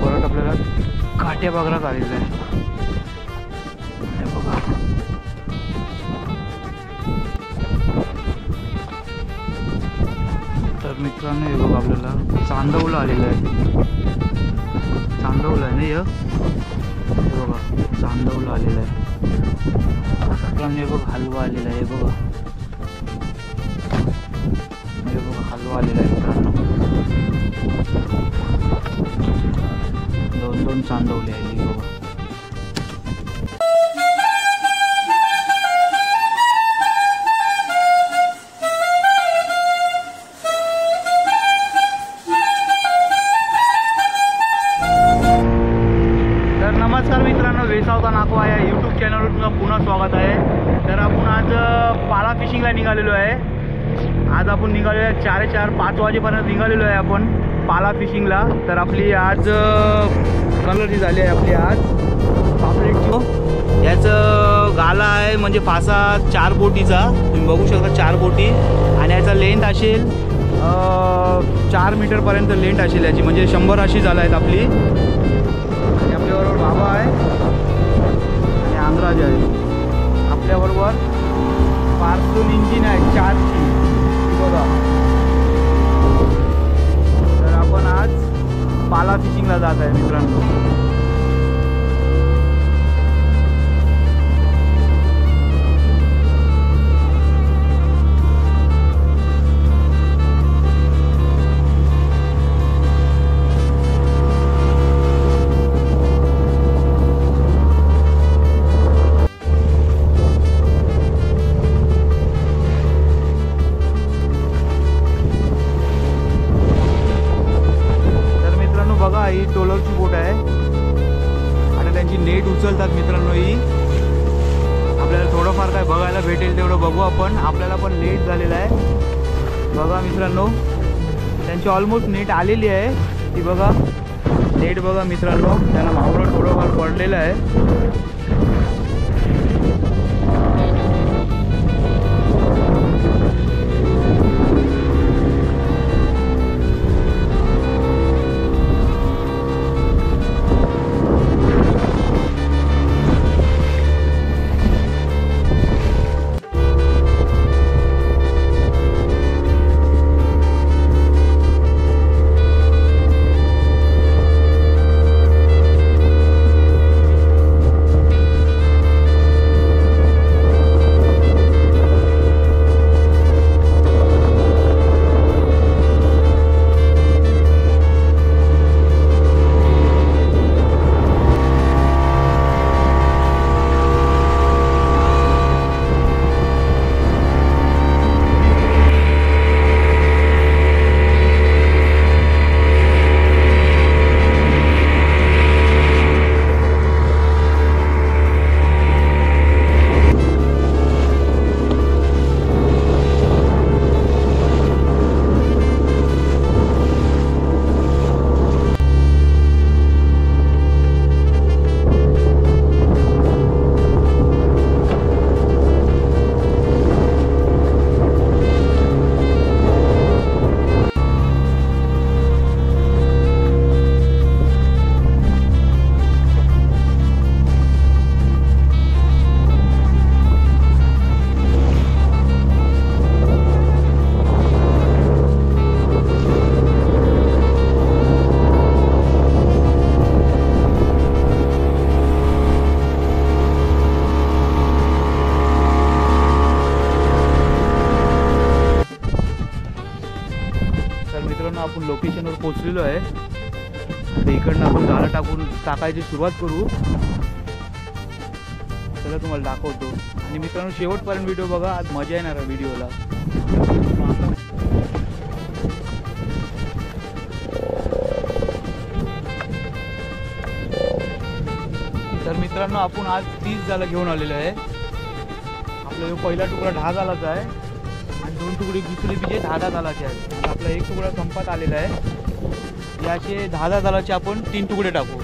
परत आपल्याला काट्या बागरात आलेलं आहे. हे बघा तर मित्रांनो, हे बघा आपल्याला चांदवलं आलेलं आहे. चांदवलं आहे ना हे बघा, चांदवलं आलेलं आहे. हे बघा हलवा आलेला आहे. हे बघा हलवा आलेला आहे मित्रांनो. दोन दोन चांदवले आहे बघा. तर नमस्कार मित्रांनो, वेसावता नाकवा या यूट्यूब चॅनलवर तुमचं पुन्हा स्वागत आहे. तर आपण आज पाला फिशिंगला निघालेलो आहे. आज आपण निघालेलो आहे 4:45 वाजेपर्यंत निघालेलो आहे आपण पाला फिशिंगला. तर आपली आज कलरची झाली आहे आपली आज पापलेटची. याचं गाला आहे म्हणजे फासा 4 बोटीचा, तुम्ही बघू शकता 4 बोटी. आणि याचा लेंथ असेल 4 मीटरपर्यंत लेंथ असेल याची, म्हणजे 100 अशी झाला आहेत आपली. आणि आपल्याबरोबर बाबा आहे आणि आंध्राज आहे. आपल्याबरोबर पार्सून इंजिन आहे 4ची बघा. तर आपण आज पाला फिशिंगला जात आहे मित्रांनो. ही टोलरची बोट आहे. आता त्यांची नेट उचलतात मित्रांनो. ही आपल्याला थोडंफार काय बघायला भेटेल तेवढं बघू आपण. आपल्याला पण लेट झालेला आहे बघा मित्रांनो. त्यांची ऑलमोस्ट नेट आलेली आहे ती बघा. नेट बघा मित्रांनो, त्यांना मावळं थोडंफार पडलेलं आहे. आपण लोकेशनवर पोहोचलेलो आहे. आता इकडनं आपण जाळं टाकायची सुरुवात करू. चला तुम्हाला दाखवतो. आणि मित्रांनो शेवटपर्यंत व्हिडिओ बघा, आज मजा येणार आहे व्हिडिओला. तर मित्रांनो आपण आज 30 जाळं घेऊन आलेलो आहे. आपला जो पहिला तुकडा 10 जाळाचा आहे आणि 2 तुकडे दुसरे बीजे 10 जाळाचे आहेत. आपला एक तुकडा संपत आलेला आहे. याचे 10 जाळाचे आपण 3 तुकडे टाकू.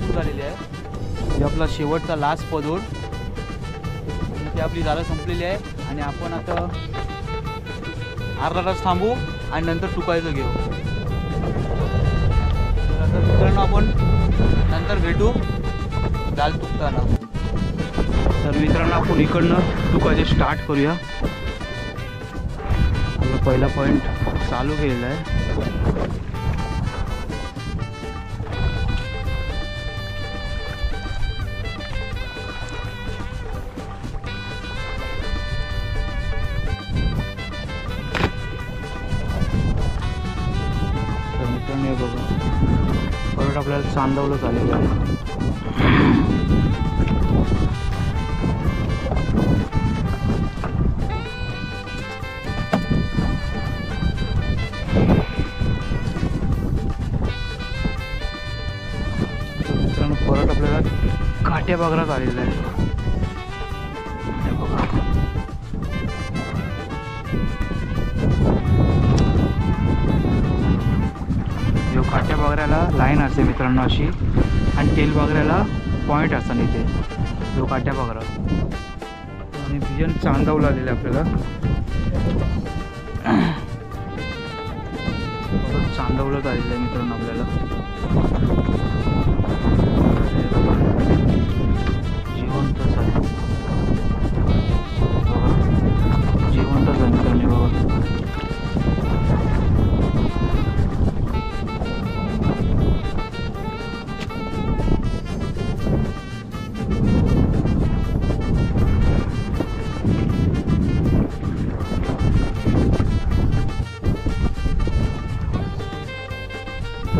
भरपूर झालेली आहे. ही आपला शेवटचा लास्ट पदोड, ती आपली जाळं संपलेली आहे आणि आपण आता अर्धा तास थांबू आणि नंतर टुकायचं घेऊ. तर मित्रांनो आपण नंतर भेटू जाल तुकताना. तर मित्रांनो आपण इकडनं टुकायचे स्टार्ट करूया. आपला पहिला पॉईंट चालू केलेला आहे. तर मित्रांनो हे बघा परत आपल्याला चांदवलं झालेलं आहे. परत आपल्याला काट्या बागरात आलेला आहे. हे बघा जो काट्या बागऱ्याला लाईन असते मित्रांनो अशी, आणि तेल बागऱ्याला पॉईंट असतात इथे जो काट्या बागरा. आणि बिजन चांदवलं आलेलं आहे आपल्याला. परत चांदवलं आलेलं आहे मित्रांनो आपल्याला. जिवंतच आहे मित्रांनो बघा.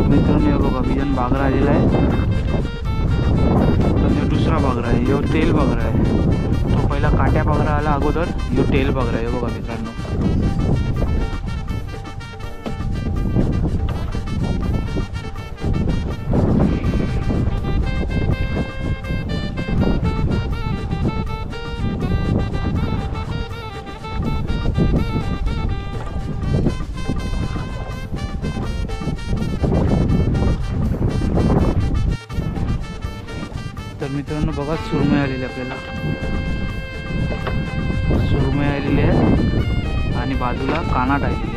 मित्रांनो बघा बिजन बागरा आलेला आहे. दुसरा बागरा आहे, यो तेल बागरा आहे. तो पहिला काट्या बागरा आला अगोदर, यो तेल बागरा आहे बघा मित्रांनो. तर मित्रांनो बघा सुरमई आलेली आपल्याला. सुरमई आलेली आहे आणि बाजूला कानाट आलेली आहे.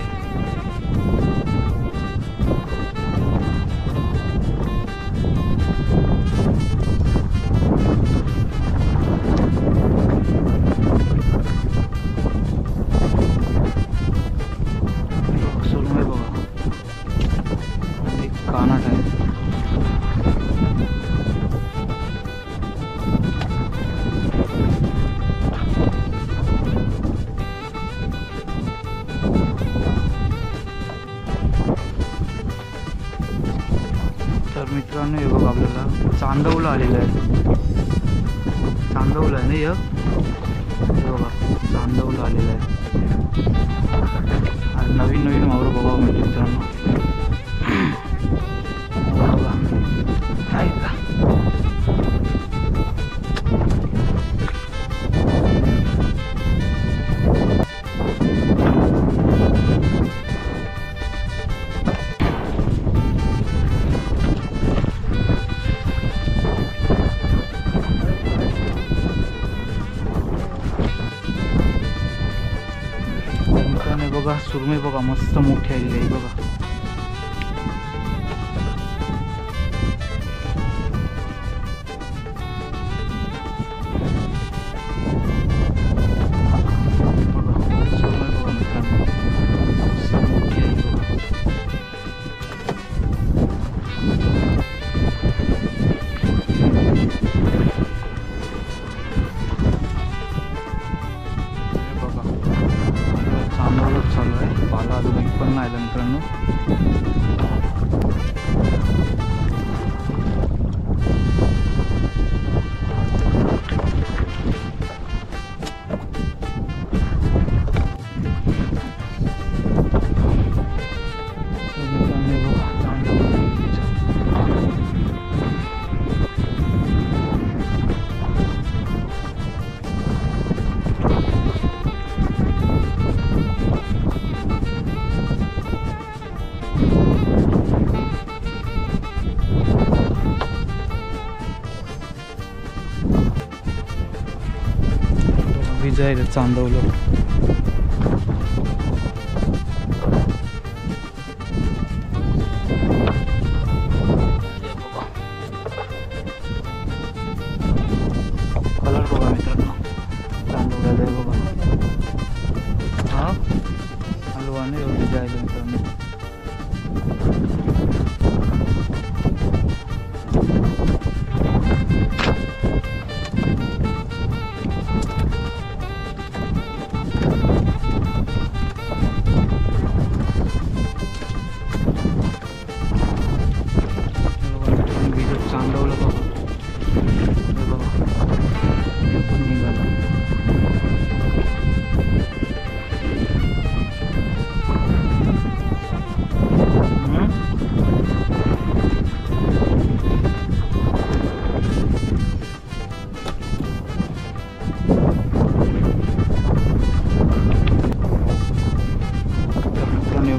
सुरमई बघा आणि कानाट आहे. तर मित्रांनो हे बघा आपल्याला चांदवलं आलेलं आहे. चांदवलं आहे ना हे बघा चांदवलं आलेलं आहे. आणि नवीन नवीन मावरं बघा म्हणजे मित्रांनो बघा ऐका. बघा सुरमई बघा मस्त मोठी आलेली आहे बघा. चालू आहे पाला अजून पण नाही आला मित्रांनो. जाईल चांदवलं. कलर बघा मित्रांनो, चांदवल्याला आहे बघा. हा हलवा नाही एवढी जायला मित्रांनो. चांदवलं बघा, निघाला.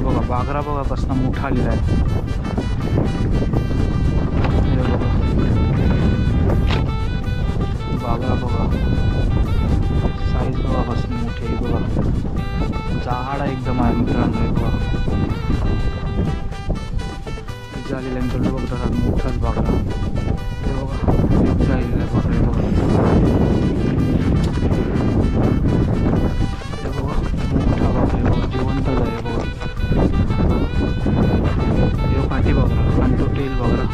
बघा बागरा बघा कसला मोठा आलेला आहे. बागरा बघा साईज बघा कसली मोठी आहे बघा. झाड एकदम आहे मित्रांनो. हे बघा झालेल्यानंतर बघा मोठाच बागरा. हे बघा झालेला आहे बघा. हे बघा मोठा बागरा. हे बघा जिवंत आहे. बघा हे काठी बागरा आणि तो टेल बागरा.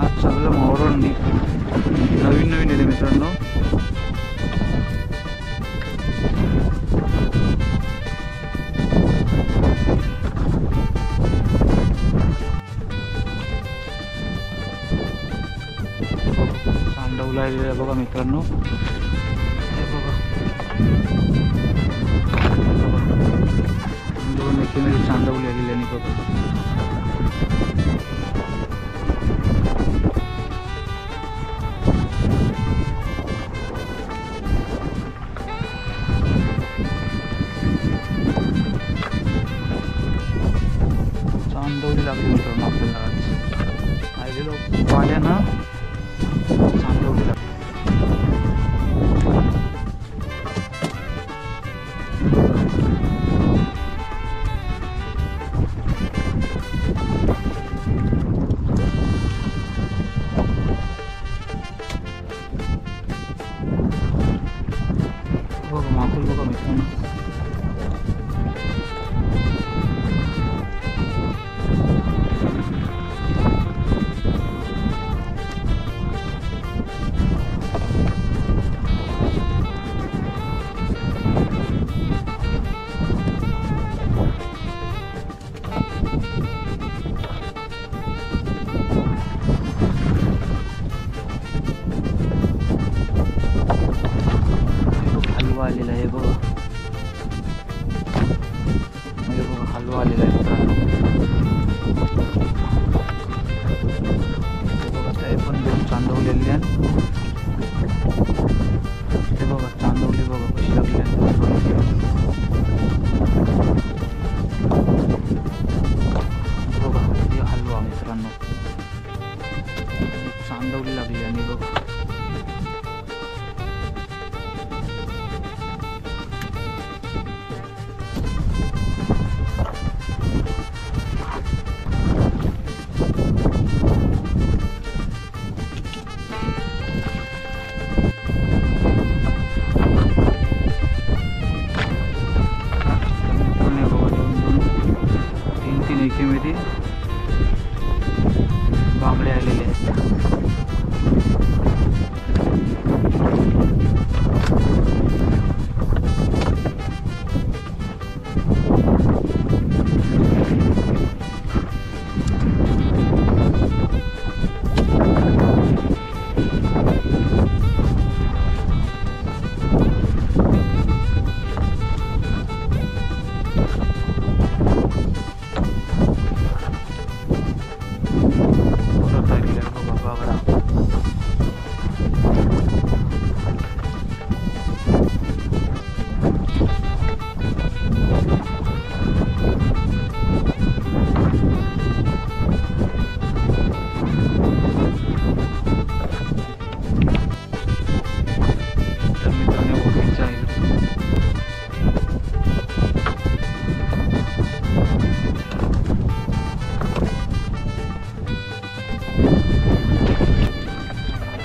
आज सगळं मावरण नवीन नवीन येते मित्रांनो. चांदवला आलेलं आहे बघा मित्रांनो. हे बघा दोन एकीमध्ये चांदवली आलेली आहे बघा. चांदवली लागली मित्रांनो आपल्याला आज. आलेलो पाण्यानं चांदवली लागली. बघा माकुल बघा मित्रांनो. हलवा आलेला आहे बघा. हे बघा हलवा आलेला आहे मित्रांनो. बघा ते पण दोन चांदवलेली आहे. ते बघा चांदवली बघा कशी लागली आहे. बघा हे हलवा मित्रांनो. चांदवली लागली आणि बघा एकीमध्ये बांगडे आलेले आहेत. बागरा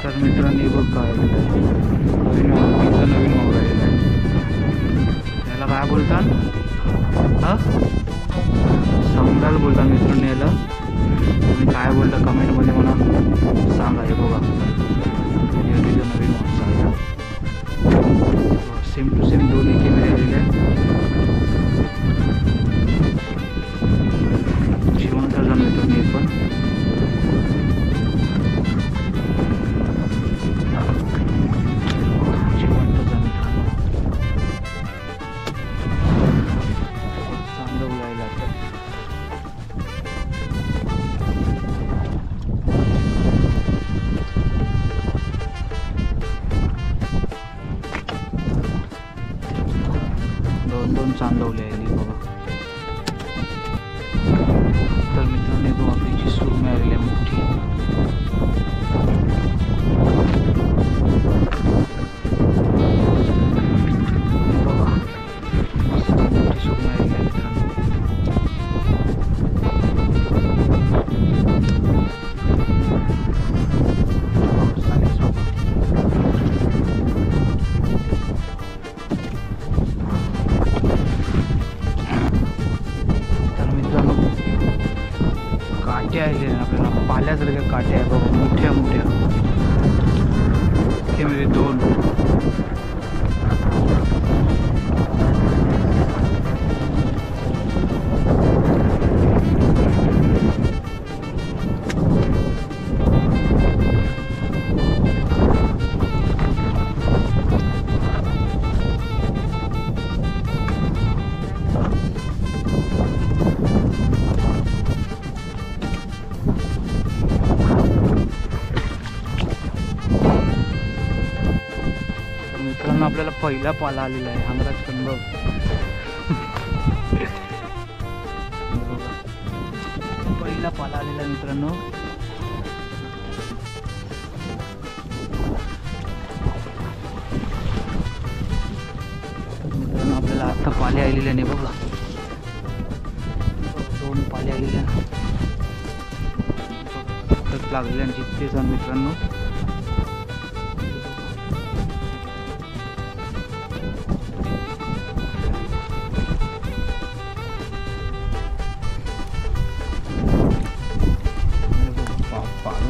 तर मित्रांनी बघ काय नवीन मावरा आलेला आहे. याला काय बोलतात? हा समजायला बोलतात मित्रांनी याला. तुम्ही काय बोलता कमेंटमध्ये मला सांगा. हे बघा तिथं नवीन माणूस सेम टू सेम दोन एकीमध्ये आलेले आहे. जिवंत झालं मित्रांनी हे पण. दोन चांदवले आहे बघा. तर मित्रांनो बघा आपली जी सुरमई आलेली आहे मोठी. बघा मस्त मोठी सुरमई आलेली आहे मित्रांनो. काट्या आहे आपल्याला पाल्यासारख्या काट्या आहे बघा मोठ्या मोठ्या. हे म्हणजे दोन. मित्रांनो आपल्याला पहिला पाला आलेला आहे हमराज कंबग. पहिला पाला आलेला आहे मित्रांनो. मित्रांनो आपल्याला आता पाले आलेले नाही बघा. दोन पाले आलेल्या लागलेल्या जितके जण मित्रांनो.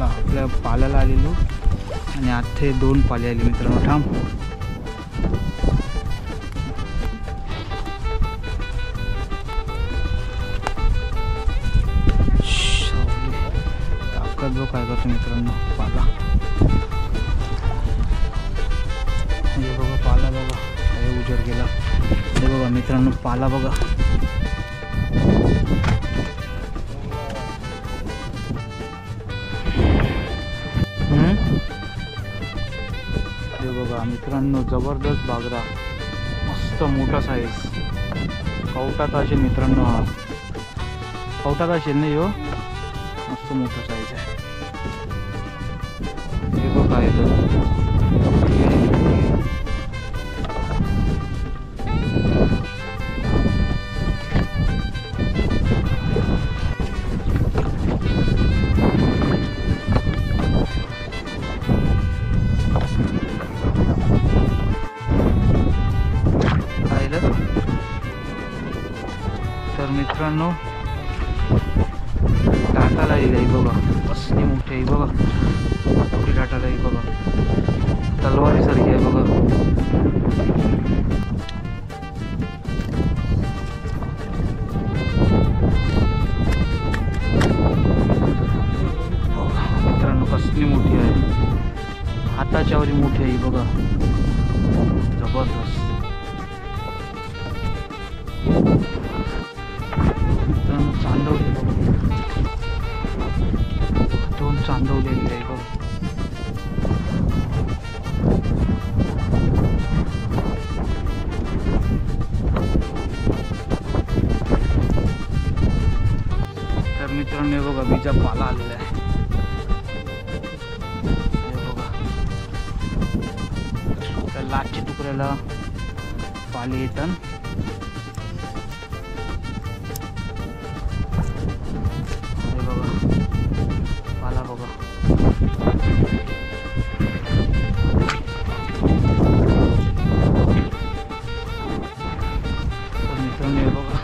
आपल्या पाल्याला आलेलो आणि आता दोन पाले आले मित्रांनो. थांब ताकद बघ काय करतो मित्रांनो. पाला हे बघा पाला बघा काय उजेड गेला. हे बघा मित्रांनो पाला बघा. हे बघा मित्रांनो जबरदस्त बागरा मस्त मोठा साईज. कवटाचा असेल मित्रांनो. हा कवटाचा असेल ना ह्यो. मस्त मोठा साईज आहे. हे बघा तर मित्रांनो टाटाला येईल आहे बघा. कसली मोठी आहे बघा. मोठी टाटाला आहे बघा. तलवारीसारखी आहे बघा. मित्रांनो कसली मोठी आहे. हाताच्या वरी मोठी आहे बघा. जबरदस्त. चांदवली दोन चांदवलेली आहे बघ. तर मित्रांनो हे बघा बीजा पाला आलेला आहे. हे बघा त्या लाटच्या तुकड्याला पाले येतात. पाला बघा मित्रांनो हे बघा,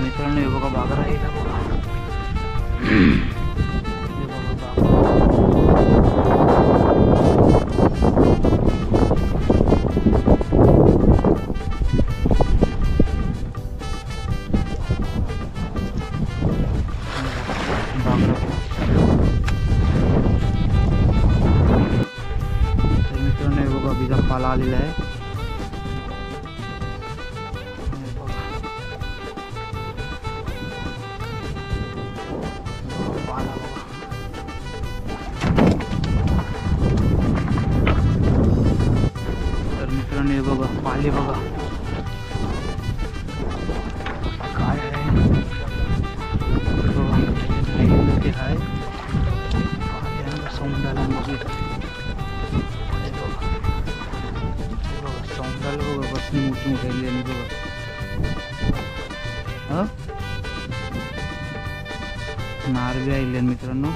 मित्रांनो हे बघा बागर आहे इथं बघा. हे बघा बागर. तर मित्रांनो हे बघा बिजा पाला आलेला आहे. तर मित्रांनो हे बघा पाले बघा काय आहे बघा. ते आहे सौंदाला बघितलं. सौंदाला बघा कसली मोठी मोठी आली आणि बघा. नारबी आली मित्रांनो.